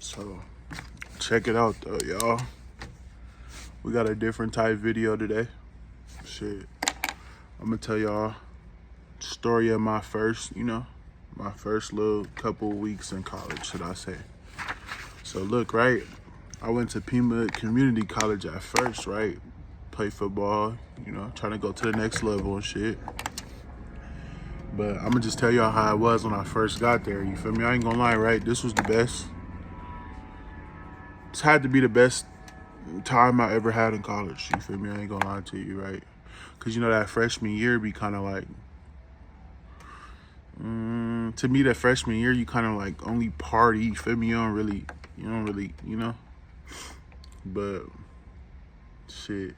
So check it out though, y'all. We got a different type video today. Shit. I'm gonna tell y'all story of my first, my first little couple weeks in college, should I say. So look, right? I went to Pima Community College at first, right? Play football, trying to go to the next level and shit. But I'm gonna just tell y'all how it was when I first got there. You feel me? I ain't gonna lie, right? This was the best. This had to be the best time I ever had in college. You feel me? I ain't gonna lie to you, right? Cause that freshman year be kind of like, to me, that freshman year you kind of like only party. You feel me? You don't really, But shit.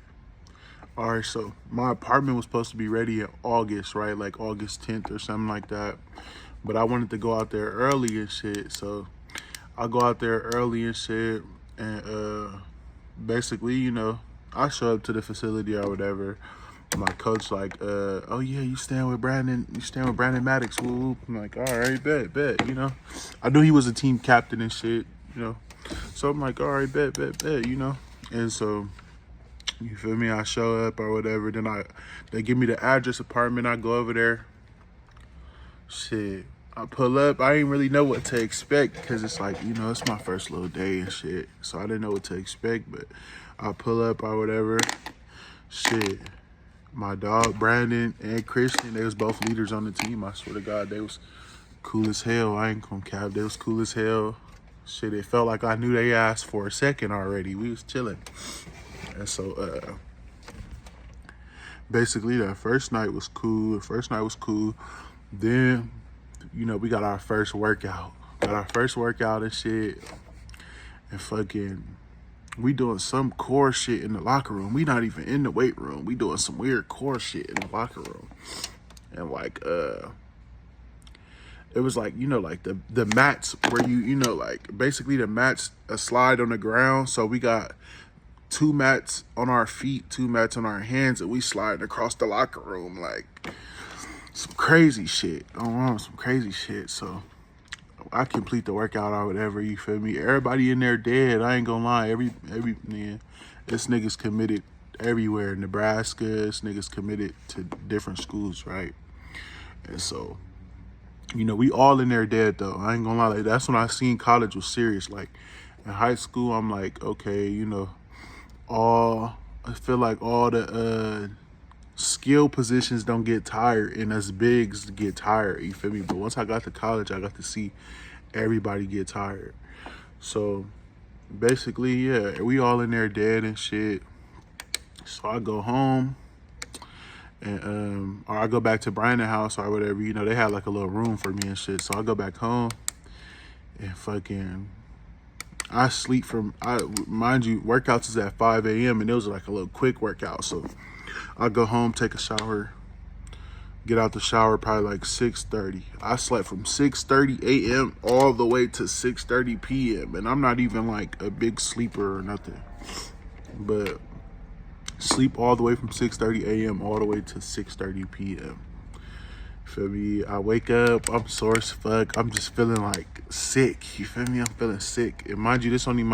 All right, so my apartment was supposed to be ready in August, right? Like August 10th or something like that. But I wanted to go out there early and shit. So I go out there early and shit. And basically, I show up to the facility or whatever. My coach like, oh yeah, you staying with Brandon Maddox, whoop, whoop. I'm like, all right, bet, I knew he was a team captain and shit, So I'm like, all right, bet, And so, you feel me? I show up or whatever. Then they give me the address apartment. I go over there. Shit. I pull up. I didn't really know what to expect because it's like, it's my first little day and shit. So I didn't know what to expect, but I pull up or whatever. Shit. My dog, Brandon and Christian, they was both leaders on the team. I swear to God, they was cool as hell. I ain't gonna cap. They was cool as hell. Shit, it felt like I knew they asked for a second already. We was chilling. And so, basically, that first night was cool. Then, we got our first workout. And shit. And fucking, we doing some core shit in the locker room. We not even in the weight room. We doing some weird core shit in the locker room. And like, it was like, like the mats where like basically the mats slide on the ground. So we got 2 mats on our feet, 2 mats on our hands, and we sliding across the locker room like some crazy shit. Some crazy shit. So I complete the workout or whatever, you feel me? Everybody in there dead. I ain't gonna lie. Every man, this nigga's committed everywhere. Nebraska, this nigga's committed to different schools, right? And so, we all in there dead though. I ain't gonna lie. Like, that's when I seen college was serious. Like in high school, I'm like, okay, I feel like all the skill positions don't get tired and us bigs get tired, you feel me? But once I got to college, I got to see everybody get tired. So basically, yeah, we all in there dead and shit. So I go home and or I go back to Brandon's house or whatever, they had like a little room for me and shit. So I go back home and fucking I sleep mind you, workouts is at 5 a.m. and it was like a little quick workout. So I go home, take a shower, get out the shower probably like 6:30. I slept from 6:30 a.m. all the way to 6:30 p.m. And I'm not even like a big sleeper or nothing. But sleep all the way from 6:30 a.m. all the way to 6:30 p.m. Feel me? I wake up, I'm sore as fuck. I'm just feeling like sick. You feel me? I'm feeling sick. And mind you, this only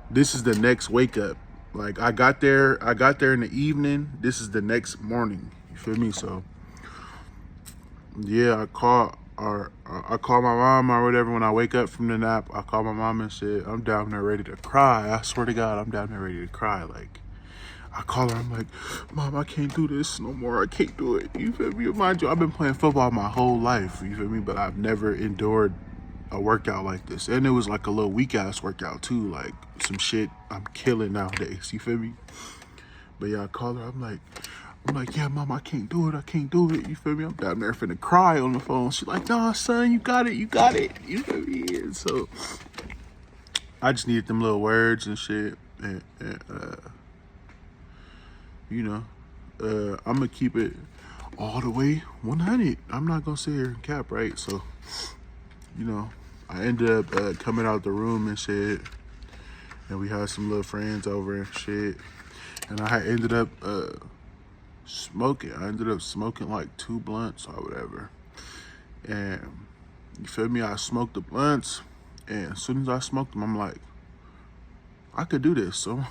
this is the next wake up. Like I got there in the evening. This is the next morning. You feel me? So yeah, I call my mom or whatever when I wake up from the nap. I call my mom and shit. I'm down there ready to cry. I swear to God, I'm down there ready to cry. Like I call her, I'm like, Mom, I can't do this no more. I can't do it. You feel me? Mind you, I've been playing football my whole life. You feel me? But I've never endured a workout like this. And it was like a little weak ass workout too. Like some shit I'm killing nowadays. You feel me? But yeah, I call her. I'm like, yeah, Mom, I can't do it. You feel me? I'm down there finna cry on the phone. She's like, nah, son, you got it. You feel me? And so I just needed them little words and shit. And I'm gonna keep it all the way 100. I'm not gonna sit here and cap, right? So, I ended up coming out the room and shit, and we had some little friends over and shit, and I had ended up smoking. I ended up smoking like 2 blunts or whatever, and you feel me? I smoked the blunts, And as soon as I smoked them, I'm like, I could do this. So,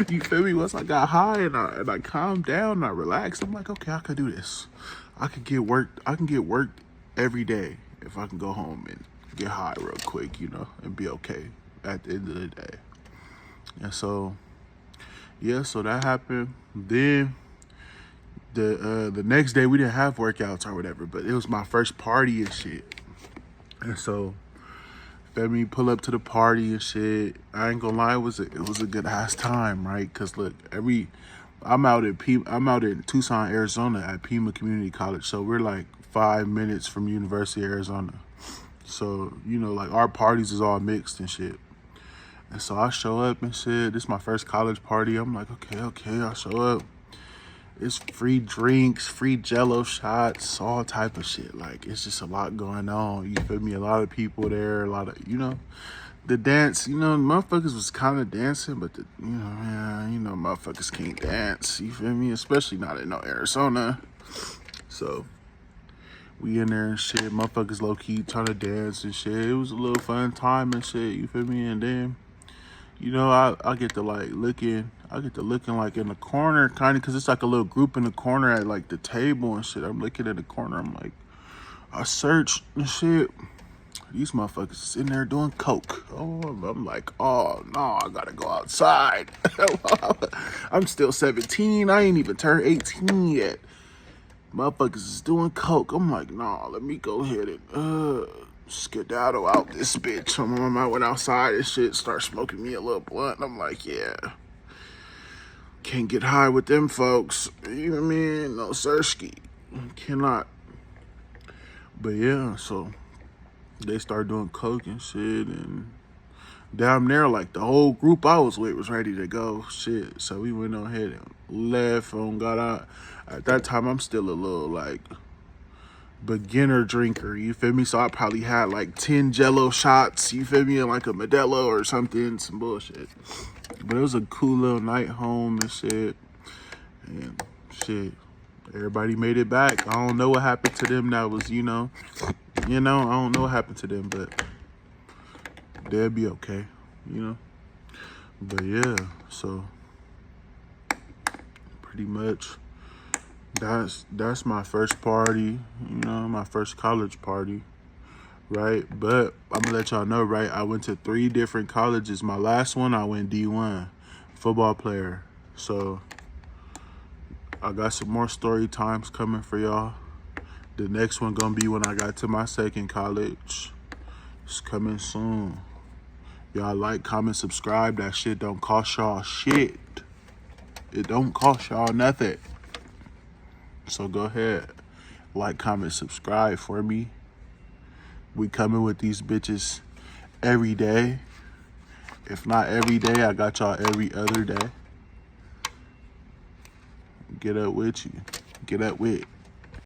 you feel me? Once I got high and I calmed down and I relaxed, I'm like, okay, I could do this. I can get worked every day if I can go home and get high real quick, and be okay at the end of the day. And so, yeah, so that happened. Then the next day we didn't have workouts or whatever, but it was my first party and shit. And so, feel me, pull up to the party and shit. I ain't gonna lie, it was a good ass time, right? Cause look, I'm out in Tucson, Arizona at Pima Community College, so we're like 5 minutes from University of Arizona. So like our parties is all mixed and shit. And so I show up and shit. This is my first college party. I'm like, okay. I show up. It's free drinks, free Jello shots, all type of shit. Like, it's just a lot going on. You feel me? A lot of people there, a lot of, the dance, motherfuckers was kind of dancing, but motherfuckers can't dance. You feel me? Especially not in Arizona. So we in there and shit. Motherfuckers low key trying to dance and shit. It was a little fun time and shit. You feel me? And then, I get to looking like in the corner, kind of, because it's like a little group in the corner at like the table and shit. I'm looking at the corner. I'm like, I searched and shit. These motherfuckers is in there doing coke. Oh, I'm like, oh no, I gotta go outside. I'm still 17. I ain't even turned 18 yet. Motherfuckers is doing coke. I'm like, nah, let me go ahead and skedaddle out this bitch. I went outside and shit, start smoking me a little blunt. I'm like, yeah, can't get high with them folks. You know what I mean? No sirski, cannot. But yeah, so they started doing coke and shit, and down there, like the whole group I was with was ready to go. Shit, so we went on ahead and left and got out. At that time, I'm still a little like beginner drinker, you feel me? So I probably had like 10 Jello shots, you feel me, and like a Modelo or something, some bullshit. But it was a cool little night home and shit. And shit, everybody made it back. I don't know what happened to them. That was, I don't know what happened to them, but they'll be okay, But yeah, so pretty much that's my first party, my first college party, right? But I'm gonna let y'all know, right? I went to 3 different colleges. My last one, I went D1, football player. So I got some more story times coming for y'all. The next one gonna be when I got to my second college. It's coming soon. Y'all like, comment, subscribe. That shit don't cost y'all shit. It don't cost y'all nothing. So go ahead, like, comment, subscribe for me. We coming with these bitches every day. If not every day, I got y'all every other day. Get up with you. Get up with.